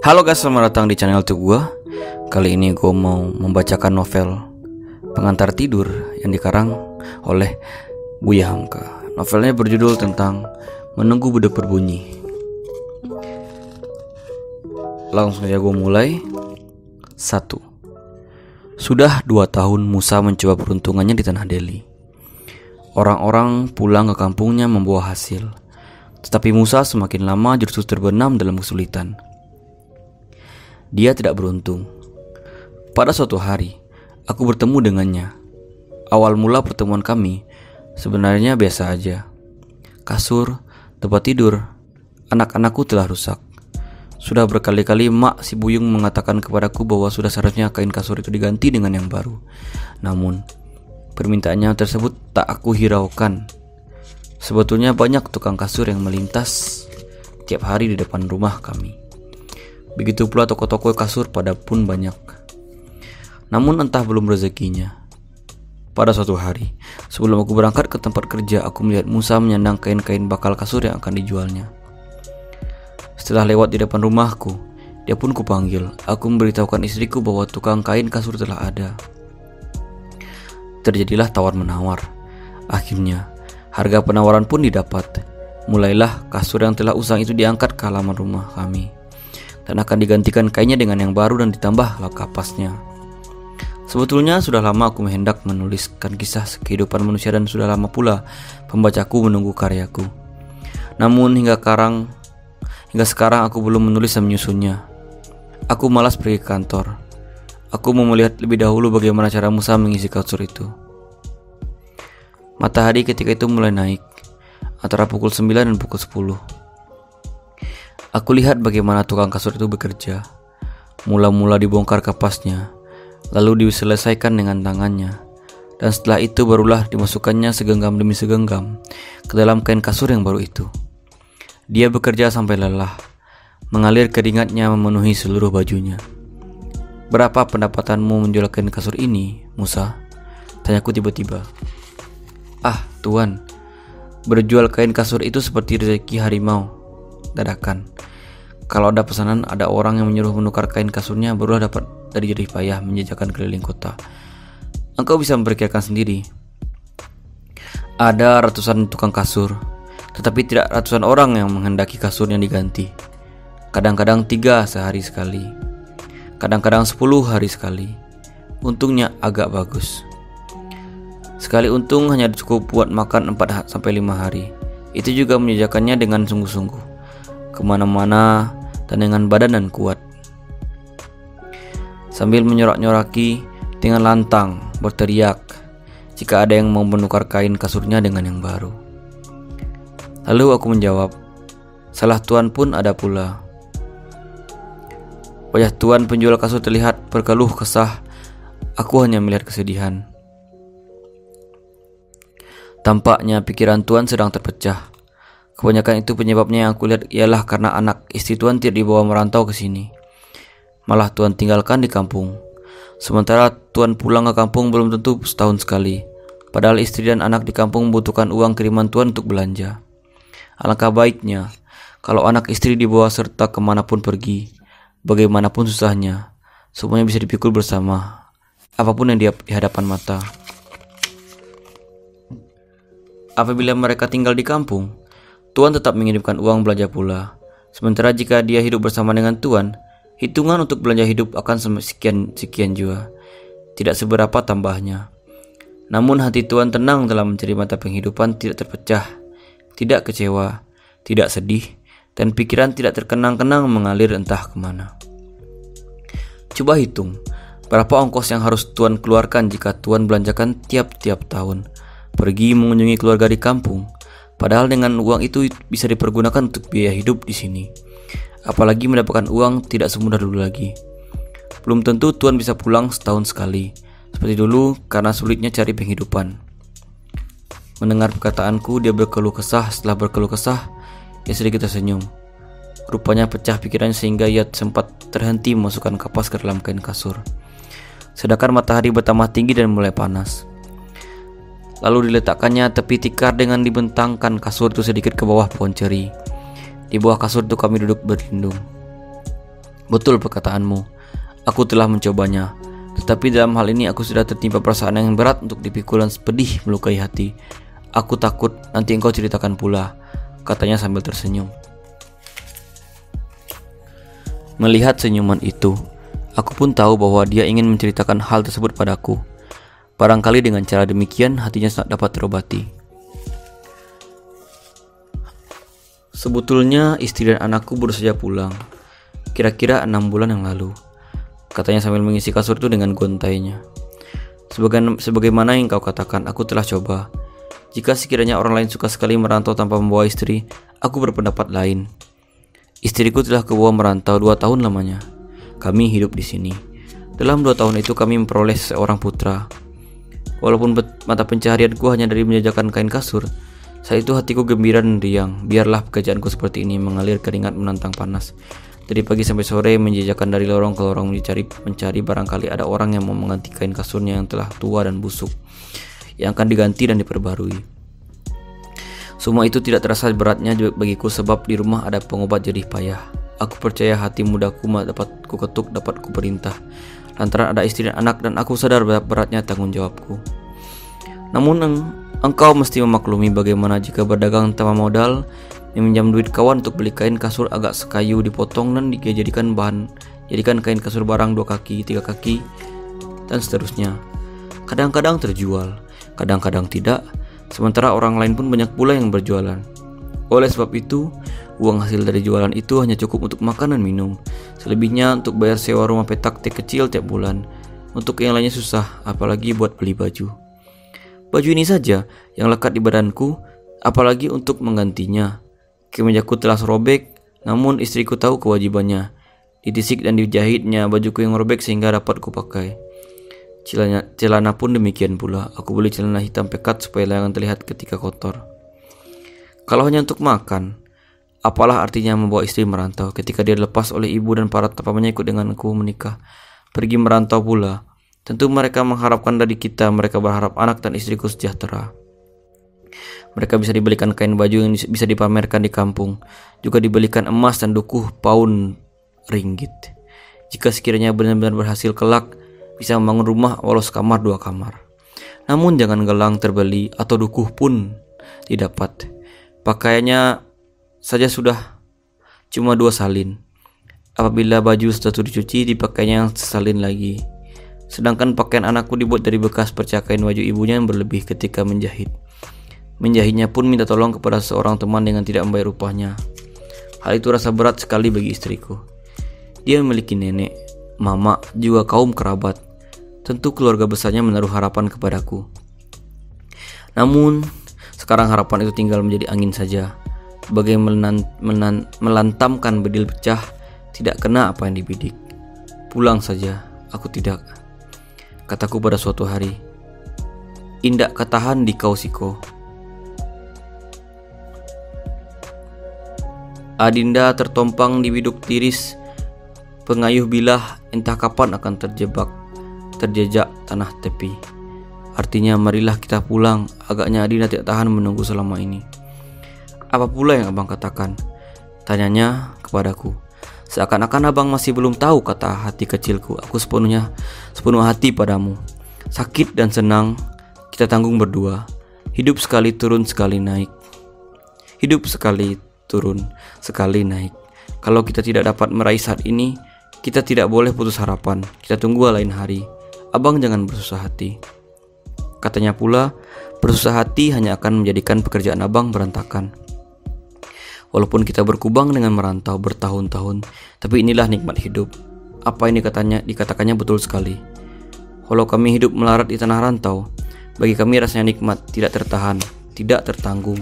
Halo guys, selamat datang di channel YouTube gua. Kali ini gua mau membacakan novel Pengantar Tidur yang dikarang oleh Buya Hamka. Novelnya berjudul tentang Menunggu Beduk Berbunyi. Langsung saja gua mulai. 1. Sudah 2 tahun Musa mencoba peruntungannya di Tanah Delhi. Orang-orang pulang ke kampungnya membawa hasil, tetapi Musa semakin lama justru terbenam dalam kesulitan. Dia tidak beruntung. Pada suatu hari, aku bertemu dengannya. Awal mula pertemuan kami sebenarnya biasa aja. Kasur, tempat tidur, anak-anakku telah rusak. Sudah berkali-kali mak si Buyung mengatakan kepadaku bahwa sudah seharusnya kain kasur itu diganti dengan yang baru. Namun, permintaannya tersebut tak aku hiraukan. Sebetulnya banyak tukang kasur yang melintas tiap hari di depan rumah kami. Begitu pula toko-toko kasur pada pun banyak. Namun entah belum rezekinya. Pada suatu hari, sebelum aku berangkat ke tempat kerja, aku melihat Musa menyandang kain-kain bakal kasur yang akan dijualnya. Setelah lewat di depan rumahku, dia pun kupanggil. Aku memberitahukan istriku bahwa tukang kain kasur telah ada. Terjadilah tawar-menawar. Akhirnya, harga penawaran pun didapat. Mulailah kasur yang telah usang itu diangkat ke halaman rumah kami, dan akan digantikan kainnya dengan yang baru dan ditambah lap kapasnya. Sebetulnya sudah lama aku hendak menuliskan kisah kehidupan manusia dan sudah lama pula pembacaku menunggu karyaku. Namun hingga sekarang aku belum menulis dan menyusunnya. Aku malas pergi ke kantor. Aku mau melihat lebih dahulu bagaimana cara Musa mengisi kasur itu. Matahari ketika itu mulai naik, antara pukul 9 dan pukul 10. Aku lihat bagaimana tukang kasur itu bekerja. Mula-mula dibongkar kapasnya, lalu diselesaikan dengan tangannya, dan setelah itu barulah dimasukkannya segenggam demi segenggam ke dalam kain kasur yang baru itu. Dia bekerja sampai lelah, mengalir keringatnya memenuhi seluruh bajunya. "Berapa pendapatanmu menjual kain kasur ini, Musa?" tanyaku tiba-tiba. "Ah, Tuan, berjual kain kasur itu seperti rezeki harimau dadakan. Kalau ada pesanan, ada orang yang menyuruh menukar kain kasurnya, barulah dapat dari jerih payah menjajakan keliling kota. Engkau bisa memperkirakan sendiri. Ada ratusan tukang kasur, tetapi tidak ratusan orang yang menghendaki kasurnya diganti. Kadang-kadang 3 sehari sekali, kadang-kadang 10 hari sekali. Untungnya agak bagus. Sekali untung hanya cukup buat makan 4-5 hari. Itu juga menjajakannya dengan sungguh-sungguh, kemana-mana dan dengan badan dan kuat. Sambil menyorak-nyoraki dengan lantang berteriak jika ada yang mau menukar kain kasurnya dengan yang baru. Lalu aku menjawab, salah Tuan pun ada pula. Wajah Tuan penjual kasur terlihat berkeluh kesah. Aku hanya melihat kesedihan. Tampaknya pikiran Tuan sedang terpecah. Kebanyakan itu penyebabnya yang aku lihat ialah karena anak istri Tuan tidak dibawa merantau ke sini. Malah Tuan tinggalkan di kampung. Sementara Tuan pulang ke kampung belum tentu setahun sekali. Padahal istri dan anak di kampung membutuhkan uang kiriman Tuan untuk belanja. Alangkah baiknya kalau anak istri dibawa serta kemanapun pergi. Bagaimanapun susahnya, semuanya bisa dipikul bersama, apapun yang di hadapan mata. Apabila mereka tinggal di kampung, Tuan tetap mengirimkan uang belanja pula. Sementara jika dia hidup bersama dengan Tuan, hitungan untuk belanja hidup akan sekian juga, tidak seberapa tambahnya. Namun hati Tuan tenang dalam mencari mata penghidupan tidak terpecah, tidak kecewa, tidak sedih, dan pikiran tidak terkenang-kenang mengalir entah kemana. Coba hitung, berapa ongkos yang harus Tuan keluarkan jika Tuan belanjakan tiap-tiap tahun, pergi mengunjungi keluarga di kampung. Padahal dengan uang itu bisa dipergunakan untuk biaya hidup di sini. Apalagi mendapatkan uang tidak semudah dulu lagi. Belum tentu Tuan bisa pulang setahun sekali, seperti dulu karena sulitnya cari penghidupan. Mendengar perkataanku, dia berkeluh kesah. Setelah berkeluh kesah, ia sedikit tersenyum. Rupanya pecah pikirannya sehingga ia sempat terhenti memasukkan kapas ke dalam kain kasur. Sedangkan matahari bertambah tinggi dan mulai panas. Lalu diletakkannya tepi tikar dengan dibentangkan kasur itu sedikit ke bawah pohon ceri. Di bawah kasur itu kami duduk berlindung. Betul perkataanmu, aku telah mencobanya. Tetapi dalam hal ini aku sudah tertimpa perasaan yang berat untuk dipikul dan pedih melukai hati. Aku takut nanti engkau ceritakan pula, katanya sambil tersenyum. Melihat senyuman itu, aku pun tahu bahwa dia ingin menceritakan hal tersebut padaku. Barangkali dengan cara demikian hatinya dapat terobati. Sebetulnya istri dan anakku baru saja pulang, kira-kira 6 bulan yang lalu, katanya sambil mengisi kasur itu dengan gontainya. Sebagaimana yang kau katakan, aku telah coba. Jika sekiranya orang lain suka sekali merantau tanpa membawa istri, aku berpendapat lain. Istriku telah kebawa merantau 2 tahun lamanya. Kami hidup di sini. Dalam 2 tahun itu kami memperoleh seorang putra. Walaupun mata pencaharianku hanya dari menjajakan kain kasur, saat itu hatiku gembira dan riang. Biarlah pekerjaanku seperti ini, mengalir keringat menantang panas. Dari pagi sampai sore menjejakan dari lorong ke lorong mencari barangkali ada orang yang mau mengganti kain kasurnya yang telah tua dan busuk, yang akan diganti dan diperbarui. Semua itu tidak terasa beratnya bagiku sebab di rumah ada pengobat jerih payah. Aku percaya hati mudaku dapat ku ketuk, dapat ku perintah. Lantaran ada istri dan anak, dan aku sadar beratnya tanggung jawabku. Namun engkau mesti memaklumi bagaimana jika berdagang tanpa modal, meminjam duit kawan untuk beli kain kasur agak sekayu dipotong dan dijadikan kain kasur barang 2 kaki, 3 kaki, dan seterusnya. Kadang-kadang terjual, kadang-kadang tidak, sementara orang lain pun banyak pula yang berjualan. Oleh sebab itu, uang hasil dari jualan itu hanya cukup untuk makan dan minum. Selebihnya untuk bayar sewa rumah petak teh kecil tiap bulan. Untuk yang lainnya susah, apalagi buat beli baju. Baju ini saja yang lekat di badanku, apalagi untuk menggantinya. Kemejaku telah robek, namun istriku tahu kewajibannya. Ditisik dan dijahitnya bajuku yang robek sehingga dapat kupakai. Celana pun demikian pula. Aku beli celana hitam pekat supaya jangan terlihat ketika kotor. Kalau hanya untuk makan, apalah artinya membawa istri merantau ketika dia dilepas oleh ibu dan para pamannya ikut denganku menikah, pergi merantau pula. Tentu mereka mengharapkan dari kita, mereka berharap anak dan istriku sejahtera. Mereka bisa dibelikan kain baju yang bisa dipamerkan di kampung, juga dibelikan emas dan dukuh paun ringgit. Jika sekiranya benar-benar berhasil kelak, bisa membangun rumah walau sekamar 2 kamar. Namun jangan gelang terbeli atau dukuh pun didapat. Pakaiannya saja sudah cuma 2 salin. Apabila baju sudah dicuci, dipakainya yang sesalin lagi. Sedangkan pakaian anakku dibuat dari bekas percakain baju ibunya yang berlebih ketika menjahit. Menjahitnya pun minta tolong kepada seorang teman dengan tidak membayar upahnya. Hal itu rasa berat sekali bagi istriku. Dia memiliki nenek, mama, juga kaum kerabat. Tentu keluarga besarnya menaruh harapan kepadaku. Namun, sekarang harapan itu tinggal menjadi angin saja. Sebagai melantamkan bedil pecah, tidak kena apa yang dibidik. Pulang saja, aku tidak. Kataku pada suatu hari, indak katahan di kausiko. Adinda tertompang di biduk tiris, pengayuh bilah entah kapan akan terjejak tanah tepi. Artinya marilah kita pulang, agaknya Adinda tidak tahan menunggu selama ini. Apa pula yang abang katakan? Tanyanya kepadaku. Seakan-akan abang masih belum tahu, kata hati kecilku. Aku sepenuh hati padamu. Sakit dan senang kita tanggung berdua. Hidup sekali turun sekali naik. Hidup sekali turun sekali naik. Kalau kita tidak dapat meraih saat ini, kita tidak boleh putus harapan. Kita tunggu lain hari. Abang jangan bersusah hati. Katanya pula, bersusah hati hanya akan menjadikan pekerjaan abang berantakan. Walaupun kita berkubang dengan merantau bertahun-tahun, tapi inilah nikmat hidup. Apa ini dikatakannya betul sekali. Walau kami hidup melarat di tanah rantau, bagi kami rasanya nikmat, tidak tertahan, tidak tertanggung.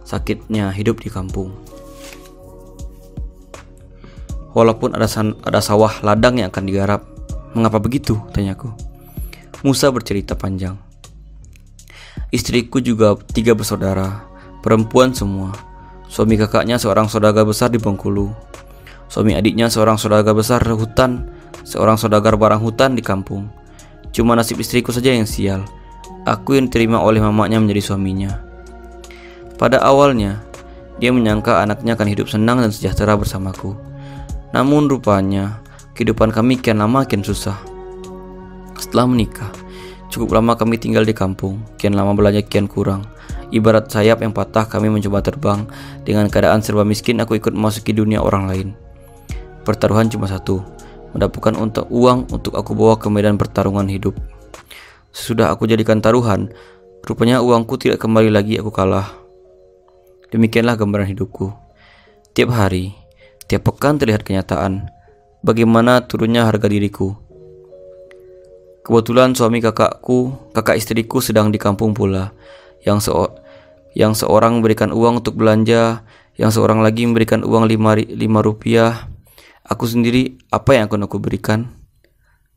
Sakitnya hidup di kampung. Walaupun ada sawah ladang yang akan digarap. Mengapa begitu? Tanyaku. Musa bercerita panjang. Istriku juga 3 bersaudara, perempuan semua. Suami kakaknya seorang saudagar besar di Bengkulu. Suami adiknya seorang saudagar besar hutan, seorang saudagar barang hutan di kampung. Cuma nasib istriku saja yang sial. Aku yang diterima oleh mamanya menjadi suaminya. Pada awalnya, Dia menyangka anaknya akan hidup senang dan sejahtera bersamaku. Namun rupanya kehidupan kami kian lama kian susah. Setelah menikah, cukup lama kami tinggal di kampung, kian lama belanja kian kurang. Ibarat sayap yang patah, kami mencoba terbang. Dengan keadaan serba miskin, aku ikut memasuki dunia orang lain. Pertaruhan cuma satu, mendapatkan uang untuk aku bawa ke medan pertarungan hidup. Sesudah aku jadikan taruhan, rupanya uangku tidak kembali lagi, aku kalah. Demikianlah gambaran hidupku. Tiap hari, tiap pekan terlihat kenyataan bagaimana turunnya harga diriku. Kebetulan suami kakak istriku sedang di kampung pula. Yang seorang memberikan uang untuk belanja, yang seorang lagi memberikan uang 5 rupiah. Aku sendiri, apa yang akan aku berikan?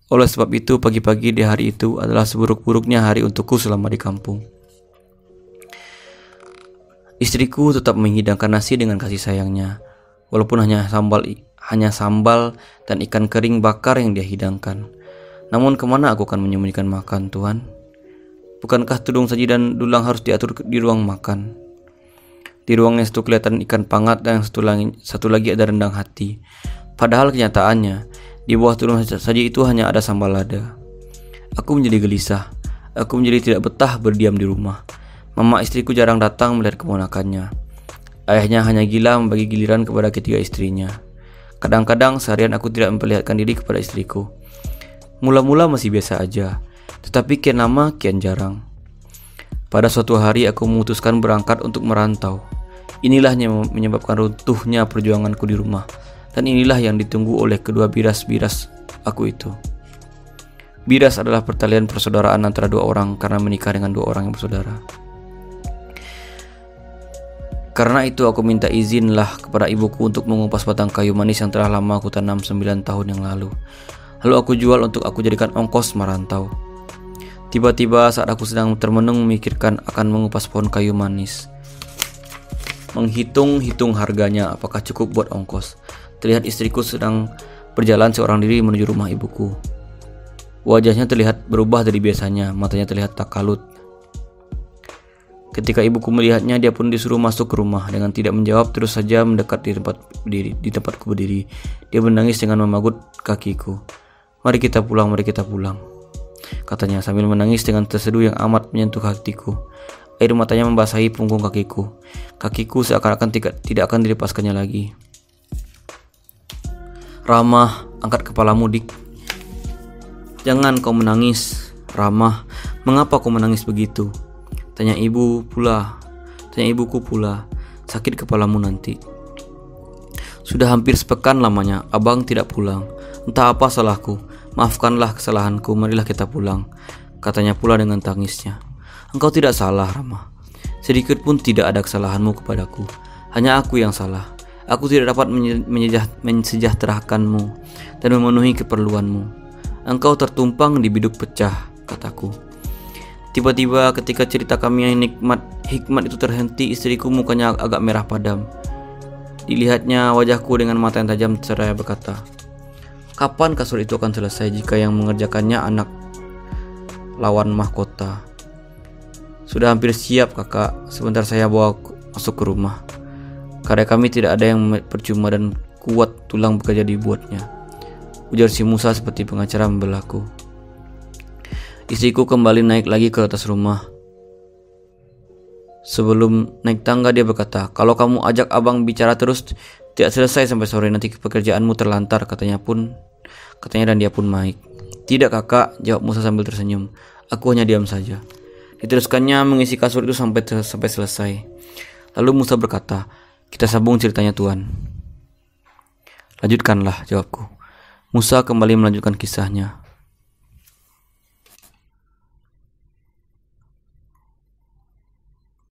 Oleh sebab itu, pagi-pagi di hari itu adalah seburuk-buruknya hari untukku selama di kampung. Istriku tetap menghidangkan nasi dengan kasih sayangnya, walaupun hanya sambal dan ikan kering bakar yang dia hidangkan. Namun kemana aku akan menyembunyikan makan, Tuhan? Bukankah tudung saji dan dulang harus diatur di ruang makan? Di ruang yang satu kelihatan ikan pangat dan yang satu lagi ada rendang hati. Padahal kenyataannya, di bawah tudung saji itu hanya ada sambal lada. Aku menjadi gelisah. Aku menjadi tidak betah berdiam di rumah. Mama istriku jarang datang melihat keponakannya. Ayahnya hanya gila membagi giliran kepada ketiga istrinya. Kadang-kadang seharian aku tidak memperlihatkan diri kepada istriku. Mula-mula masih biasa aja, tetapi kian lama kian jarang. Pada suatu hari aku memutuskan berangkat untuk merantau. Inilah yang menyebabkan runtuhnya perjuanganku di rumah. Dan inilah yang ditunggu oleh kedua biras-biras aku itu. Biras adalah pertalian persaudaraan antara dua orang karena menikah dengan dua orang yang bersaudara. Karena itu aku minta izinlah kepada ibuku untuk mengupas batang kayu manis yang telah lama aku tanam 9 tahun yang lalu. Lalu aku jual untuk aku jadikan ongkos merantau. Tiba-tiba saat aku sedang termenung memikirkan akan mengupas pohon kayu manis, menghitung-hitung harganya apakah cukup buat ongkos, terlihat istriku sedang berjalan seorang diri menuju rumah ibuku. Wajahnya terlihat berubah dari biasanya, matanya terlihat tak kalut. Ketika ibuku melihatnya, dia pun disuruh masuk ke rumah. Dengan tidak menjawab, terus saja mendekat di tempatku berdiri. Dia menangis dengan memagut kakiku. Mari kita pulang, katanya sambil menangis dengan terseduh yang amat menyentuh hatiku. Air matanya membasahi punggung kakiku. Kakiku seakan-akan tidak akan dilepaskannya lagi. Ramah, angkat kepalamu, Dik. Jangan kau menangis, Ramah. Mengapa kau menangis begitu? Tanya ibuku pula. Sakit kepalamu nanti. Sudah hampir sepekan lamanya abang tidak pulang. Entah apa salahku. Maafkanlah kesalahanku, marilah kita pulang, katanya pula dengan tangisnya. Engkau tidak salah, Ramah. Sedikit pun tidak ada kesalahanmu kepadaku. Hanya aku yang salah. Aku tidak dapat mensejahterakanmu dan memenuhi keperluanmu. Engkau tertumpang di biduk pecah, kataku. Tiba-tiba ketika cerita kami yang hikmat itu terhenti, istriku mukanya agak merah padam. Dilihatnya wajahku dengan mata yang tajam seraya berkata, kapan kasur itu akan selesai jika yang mengerjakannya anak lawan mahkota? Sudah hampir siap, kakak. Sebentar saya bawa masuk ke rumah. Karya kami tidak ada yang percuma dan kuat tulang bekerja dibuatnya, ujar si Musa seperti pengacara membelaku. Istriku kembali naik lagi ke atas rumah. Sebelum naik tangga dia berkata, kalau kamu ajak abang bicara terus tidak selesai sampai sore, nanti pekerjaanmu terlantar, katanya dan dia pun naik. Tidak, kakak, jawab Musa sambil tersenyum. Aku hanya diam saja. Diteruskannya mengisi kasur itu sampai selesai. Lalu Musa berkata, kita sambung ceritanya, Tuan. Lanjutkanlah, jawabku. Musa kembali melanjutkan kisahnya.